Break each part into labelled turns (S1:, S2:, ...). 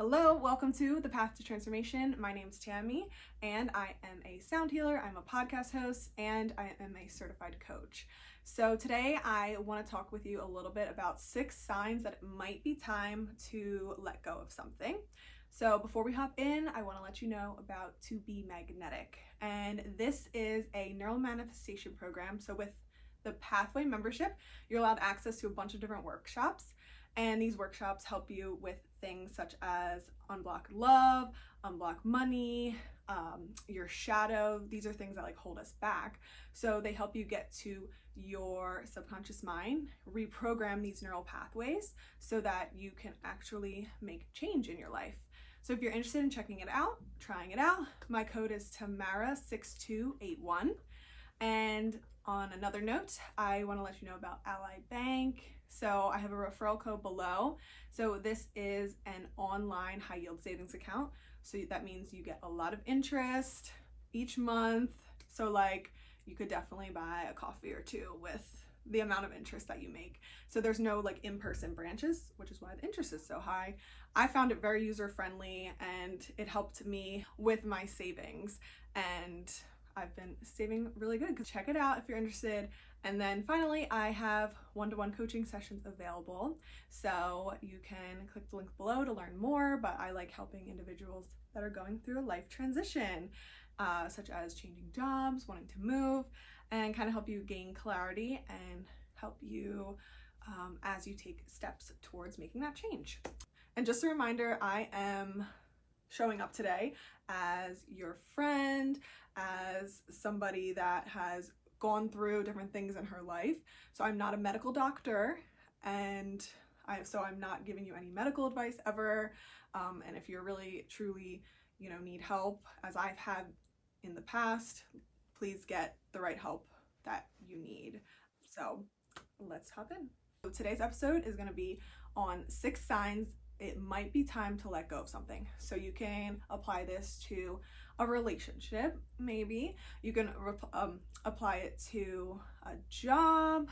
S1: Hello, welcome to The Path to Transformation. My name's Tammy, and I am a sound healer, I'm a podcast host, and I am a certified coach. So today I want to talk with you a little bit about 6 signs that it might be time to let go of something. So before we hop in, I want to let you know about To Be Magnetic. And this is a neural manifestation program. So with the Pathway membership, you're allowed access to a bunch of different workshops. And these workshops help you with things such as unblock love, unblock money, your shadow. These are things that hold us back. So they help you get to your subconscious mind, reprogram these neural pathways so that you can actually make change in your life. So if you're interested in checking it out, trying it out, my code is Tamara6281. And on another note, I want to let you know about Ally Bank. So I have a referral code below. So this is an online high yield savings account. So that means you get a lot of interest each month. So you could definitely buy a coffee or two with the amount of interest that you make. So there's no in-person branches, which is why the interest is so high. I found it very user friendly and it helped me with my savings, and I've been saving really good. Check it out if you're interested. And then finally, I have one-to-one coaching sessions available. So you can click the link below to learn more, but I like helping individuals that are going through a life transition, such as changing jobs, wanting to move, and kind of help you gain clarity and help you as you take steps towards making that change. And just a reminder, I am showing up today as your friend, as somebody that has gone through different things in her life. So I'm not a medical doctor, and I'm not giving you any medical advice ever. And if you're really truly, need help, as I've had in the past, please get the right help that you need. So let's hop in. So today's episode is going to be on 6 signs it might be time to let go of something. So you can apply this to a relationship, maybe. You can apply it to a job,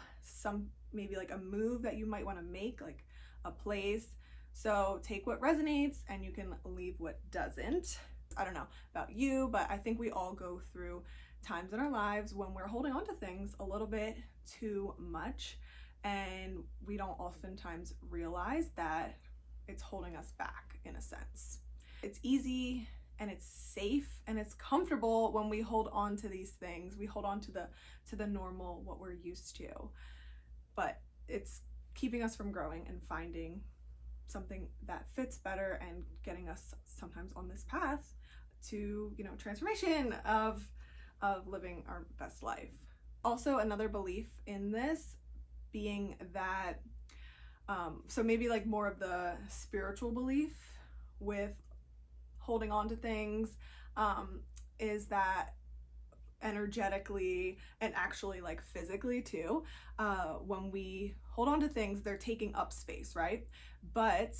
S1: maybe a move that you might want to make, like a place. So take what resonates and you can leave what doesn't. I don't know about you, but I think we all go through times in our lives when we're holding on to things a little bit too much, and we don't oftentimes realize that it's holding us back in a sense. It's easy and it's safe and it's comfortable when we hold on to these things. We hold on to the normal, what we're used to, but it's keeping us from growing and finding something that fits better and getting us sometimes on this path to, transformation of living our best life. Also, another belief in this being that so maybe more of the spiritual belief with holding on to things is that energetically and actually physically too, when we hold on to things, they're taking up space, right? But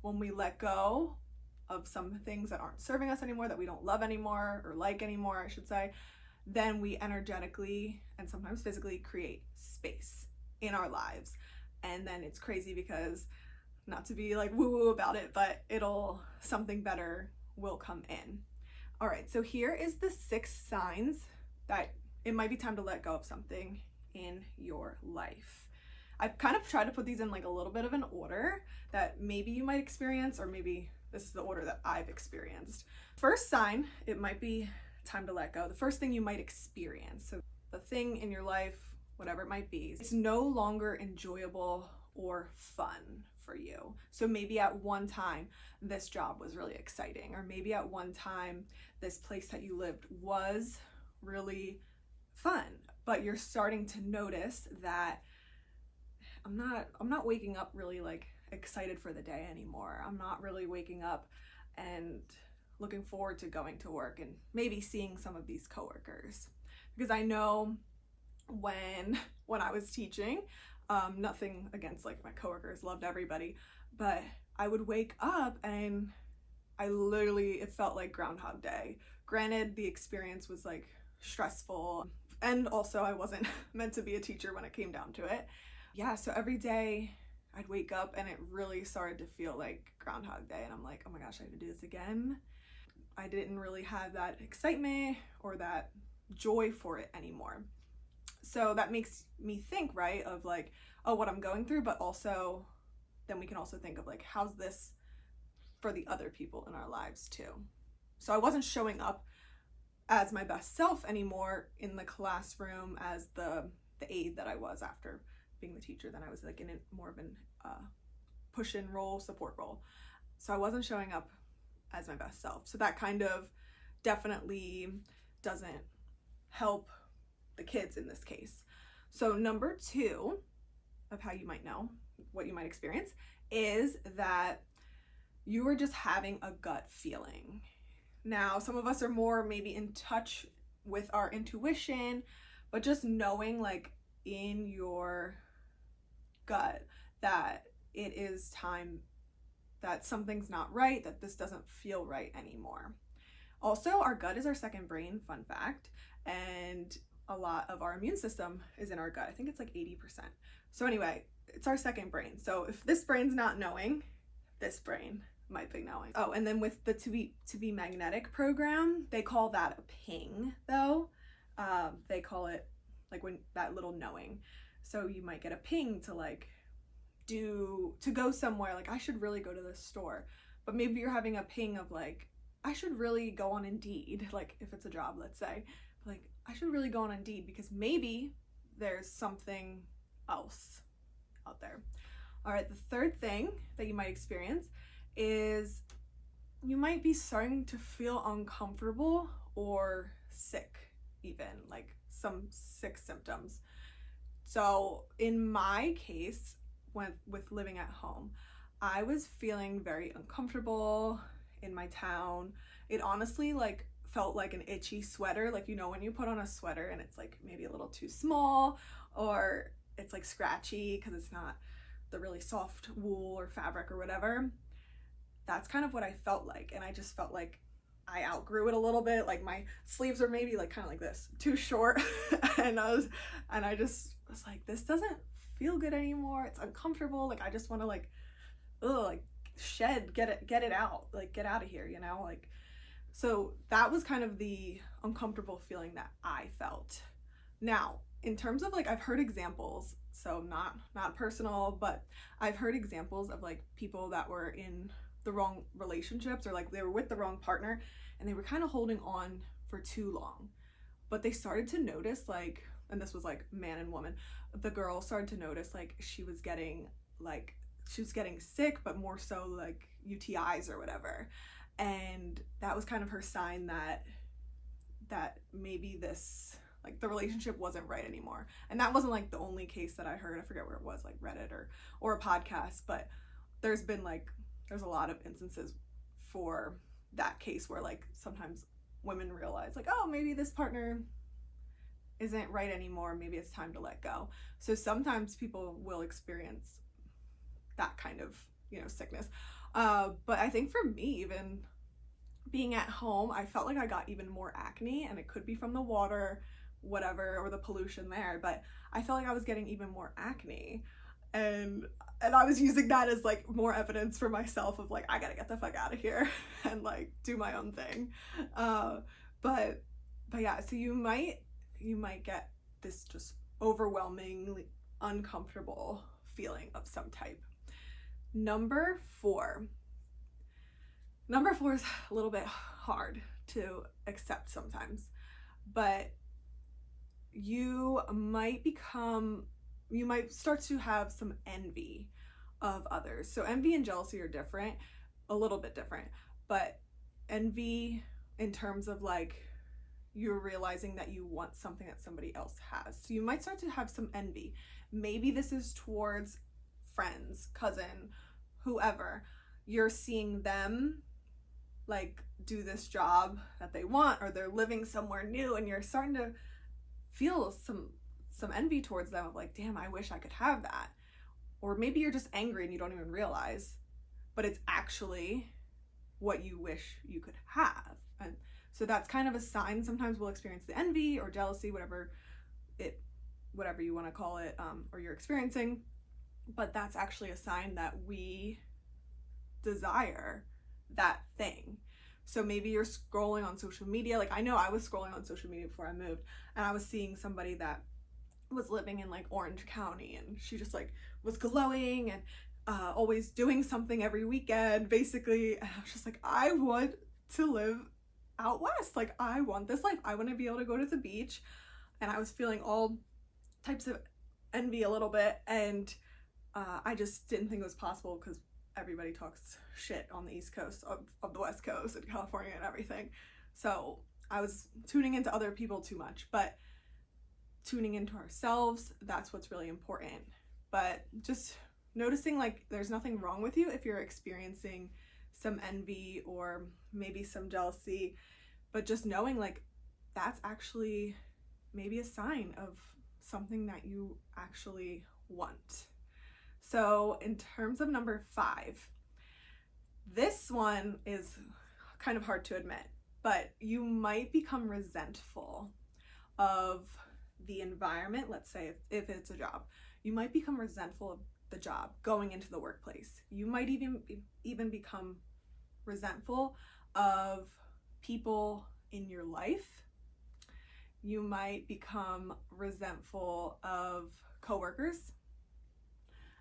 S1: when we let go of some things that aren't serving us anymore, that we don't love anymore or like anymore, I should say, then we energetically and sometimes physically create space in our lives. And then it's crazy because, not to be woo-woo about it, but something better will come in. All right, so here is the 6 signs that it might be time to let go of something in your life. I've kind of tried to put these in a little bit of an order that maybe you might experience, or maybe this is the order that I've experienced. First sign, it might be time to let go. The first thing you might experience, so the thing in your life, whatever it might be, it's no longer enjoyable or fun for you. So maybe at one time this job was really exciting, or maybe at one time this place that you lived was really fun, but you're starting to notice that I'm not waking up really excited for the day anymore. I'm not really waking up and looking forward to going to work and maybe seeing some of these coworkers, because I know when I was teaching, nothing against my coworkers, loved everybody, but I would wake up and it felt like Groundhog Day. Granted, the experience was stressful, and also I wasn't meant to be a teacher when it came down to it. Yeah, so every day I'd wake up and it really started to feel like Groundhog Day, and I'm like, oh my gosh, I have to do this again. I didn't really have that excitement or that joy for it anymore. So that makes me think, right, of like, oh, what I'm going through, but also then we can also think of like, how's this for the other people in our lives too. So I wasn't showing up as my best self anymore in the classroom as the aide that I was after being the teacher. Then I was like in more of an push-in role, support role. So I wasn't showing up as my best self. So that kind of definitely doesn't help the kids in this case. So number 2 of how you might know what you might experience is that you are just having a gut feeling. Now, some of us are more maybe in touch with our intuition, but just knowing like in your gut that it is time that something's not right, that this doesn't feel right anymore. Also, our gut is our second brain, fun fact, and a lot of our immune system is in our gut. I think it's like 80%. So anyway, it's our second brain. So if this brain's not knowing, this brain might be knowing. Oh, and then with the To Be Magnetic program, they call that a ping though. They call it like when that little knowing. So you might get a ping to like to go somewhere, like I should really go to this store. But maybe you're having a ping of like, I should really go on Indeed, like if it's a job, let's say, like I should really go on Indeed because maybe there's something else out there. All right, the third thing that you might experience is you might be starting to feel uncomfortable or sick, even like some sick symptoms. So in my case, with living at home, I was feeling very uncomfortable in my town. It honestly like felt like an itchy sweater, like you know when you put on a sweater and it's like maybe a little too small, or it's like scratchy because it's not the really soft wool or fabric or whatever. That's kind of what I felt like, and I just felt like I outgrew it a little bit. Like my sleeves are maybe like kind of like this, too short, and I just was like, this doesn't feel good anymore. It's uncomfortable. Like I just want to like, like get it out, like get out of here, you know, like. So that was kind of the uncomfortable feeling that I felt. Now, in terms of like, I've heard examples, so not personal, but I've heard examples of like people that were in the wrong relationships, or like they were with the wrong partner and they were kind of holding on for too long. But they started to notice like, and this was like man and woman, the girl started to notice like she was getting sick, but more so like UTIs or whatever. And that was kind of her sign that maybe this, like the relationship wasn't right anymore. And that wasn't like the only case that I heard. I forget where it was, like Reddit or a podcast, but there's a lot of instances for that case where like sometimes women realize like, oh, maybe this partner isn't right anymore. Maybe it's time to let go. So sometimes people will experience that kind of, sickness. But I think for me, even being at home, I felt like I got even more acne, and it could be from the water, whatever, or the pollution there, but I felt like I was getting even more acne. And I was using that as like more evidence for myself of like, I gotta get the fuck out of here and like do my own thing. But yeah, so you might get this just overwhelmingly uncomfortable feeling of some type. Number four is a little bit hard to accept sometimes, but you might start to have some envy of others. So envy and jealousy are different, a little bit different, but envy in terms of like you're realizing that you want something that somebody else has. So you might start to have some envy. Maybe this is towards friends, cousin, whoever. You're seeing them like do this job that they want, or they're living somewhere new, and you're starting to feel some envy towards them of like, damn, I wish I could have that. Or maybe you're just angry and you don't even realize, but it's actually what you wish you could have. And so that's kind of a sign. Sometimes we'll experience the envy or jealousy, whatever you want to call it, or you're experiencing. but that's actually a sign that we desire that thing. So maybe you're scrolling on social media. Like, I know I was scrolling on social media before I moved, and I was seeing somebody that was living in like Orange County, and she just like was glowing and always doing something every weekend, basically. And I was just like, I want to live out west. Like, I want this life. I want to be able to go to the beach. And I was feeling all types of envy a little bit, and I just didn't think it was possible because everybody talks shit on the East Coast of the West Coast and California and everything. So I was tuning into other people too much, but tuning into ourselves, that's what's really important. But just noticing like there's nothing wrong with you if you're experiencing some envy or maybe some jealousy, but just knowing like that's actually maybe a sign of something that you actually want. So in terms of number 5, this one is kind of hard to admit, but you might become resentful of the environment. Let's say if it's a job, you might become resentful of the job going into the workplace. You might even become resentful of people in your life. You might become resentful of coworkers.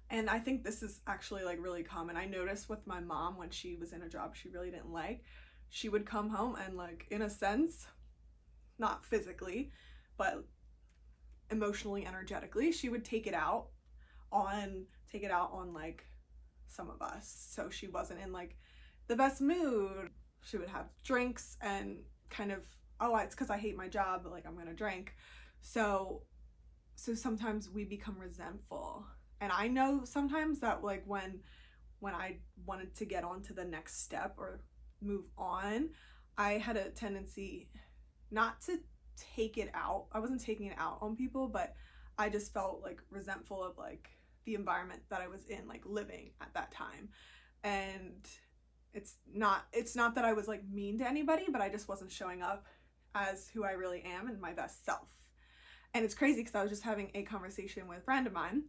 S1: And I think this is actually like really common. I noticed with my mom when she was in a job she really didn't like, she would come home and like, in a sense, not physically, but emotionally, energetically, she would take it out on like some of us. So she wasn't in like the best mood. She would have drinks and kind of, oh, it's because I hate my job, but like I'm gonna drink. So sometimes we become resentful. And I know sometimes that like when I wanted to get on to the next step or move on, I had a tendency not to take it out. I wasn't taking it out on people, but I just felt like resentful of like the environment that I was in, like living at that time. And it's not that I was like mean to anybody, but I just wasn't showing up as who I really am and my best self. And it's crazy because I was just having a conversation with a friend of mine,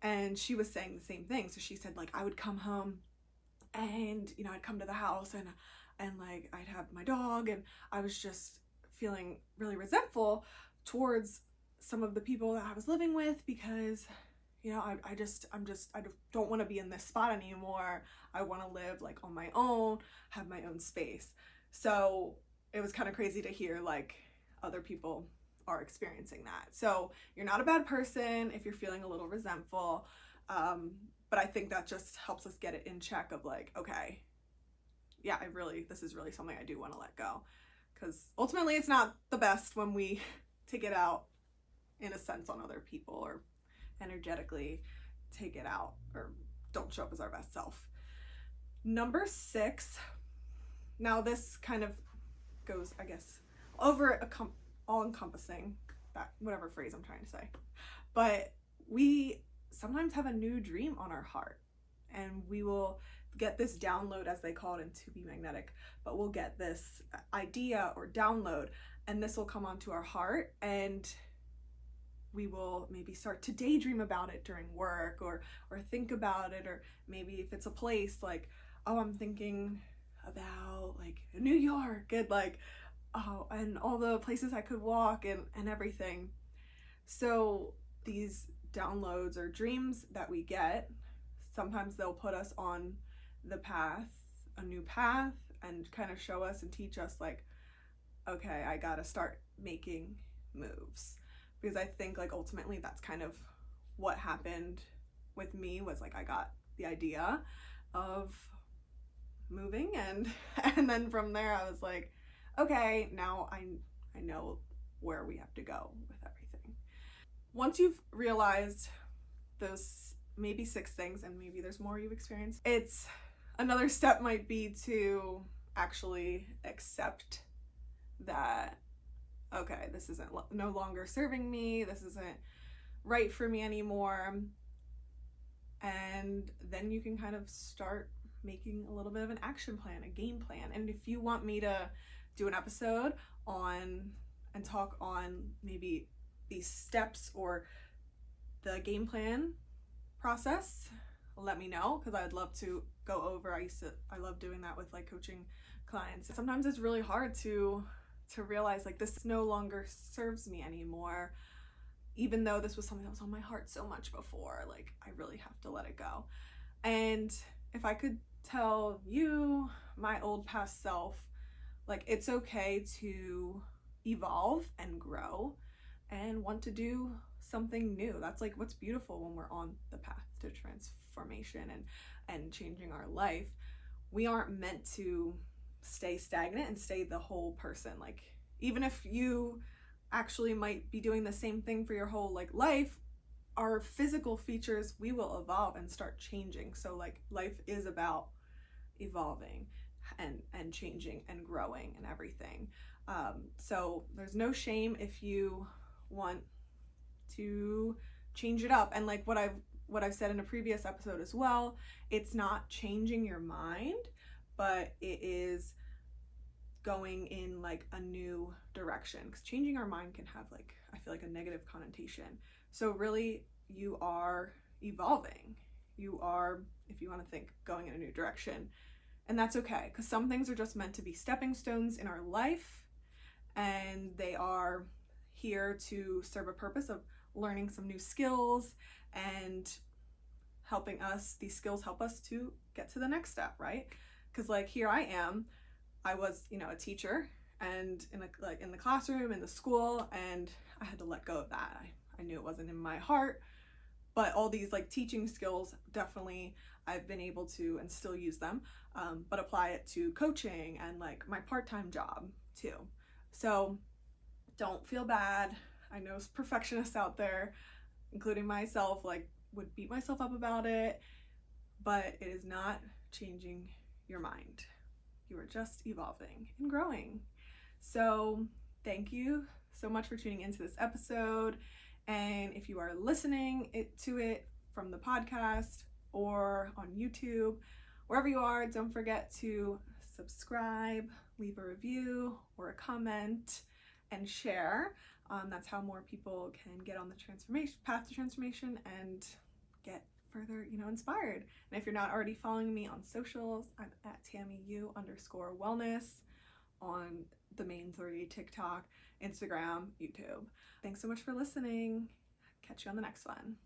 S1: and she was saying the same thing. So she said like I would come home and I'd come to the house and like I'd have my dog, and I was just feeling really resentful towards some of the people that I was living with because I don't want to be in this spot anymore. I want to live like on my own, have my own space. So it was kind of crazy to hear like other people are experiencing that. So you're not a bad person if you're feeling a little resentful, but I think that just helps us get it in check of like, okay, yeah, this is really something I do want to let go, because ultimately it's not the best when we take it out in a sense on other people or energetically take it out or don't show up as our best self. Number 6, now this kind of goes, I guess, over all-encompassing, that whatever phrase I'm trying to say, but we sometimes have a new dream on our heart, and we will get this download, as they call it in To Be Magnetic, but we'll get this idea or download, and this will come onto our heart, and we will maybe start to daydream about it during work or think about it, or maybe if it's a place like, oh, I'm thinking about like New York and like, oh, and all the places I could walk and everything. So these downloads or dreams that we get, sometimes they'll put us on the path, a new path, and kind of show us and teach us like, okay, I gotta start making moves. Because I think like ultimately that's kind of what happened with me, was like I got the idea of moving, and then from there I was like, okay, now I know where we have to go with everything. Once you've realized those maybe 6 things, and maybe there's more you've experienced, it's another step might be to actually accept that, okay, this isn't no longer serving me, this isn't right for me anymore, and then you can kind of start making a little bit of an action plan, a game plan. And if you want me to do an episode on and talk on maybe these steps or the game plan, process, let me know, because I would love to go over. I love doing that with like coaching clients. Sometimes it's really hard to realize like this no longer serves me anymore, even though this was something that was on my heart so much before. Like, I really have to let it go. And if I could tell you, my old past self, like, it's okay to evolve and grow and want to do something new. That's like what's beautiful when we're on the path to transformation and changing our life. We aren't meant to stay stagnant and stay the whole person. Like, even if you actually might be doing the same thing for your whole like life, our physical features, we will evolve and start changing. So like, life is about evolving and changing and growing and everything. So there's no shame if you want to change it up. And like what I've said in a previous episode as well, it's not changing your mind, but it is going in like a new direction, because changing our mind can have like, I feel like, a negative connotation. So really, you are evolving. You are, if you want to think, going in a new direction. And that's okay, because some things are just meant to be stepping stones in our life, and they are here to serve a purpose of learning some new skills and helping us, these skills help us to get to the next step, right? Because like, here I am, I was, a teacher, and in the classroom, in the school, and I had to let go of that. I knew it wasn't in my heart, but all these like teaching skills, definitely I've been able to, and still use them, but apply it to coaching and like my part-time job too. So don't feel bad. I know perfectionists out there, including myself, like would beat myself up about it, but it is not changing your mind. You are just evolving and growing. So thank you so much for tuning into this episode. And if you are listening to it from the podcast or on YouTube, wherever you are, don't forget to subscribe, leave a review or a comment, and share. That's how more people can get on the path to transformation and get further, inspired. And if you're not already following me on socials, I'm at TammyU_wellness on the main three: TikTok, Instagram, YouTube. Thanks so much for listening. Catch you on the next one.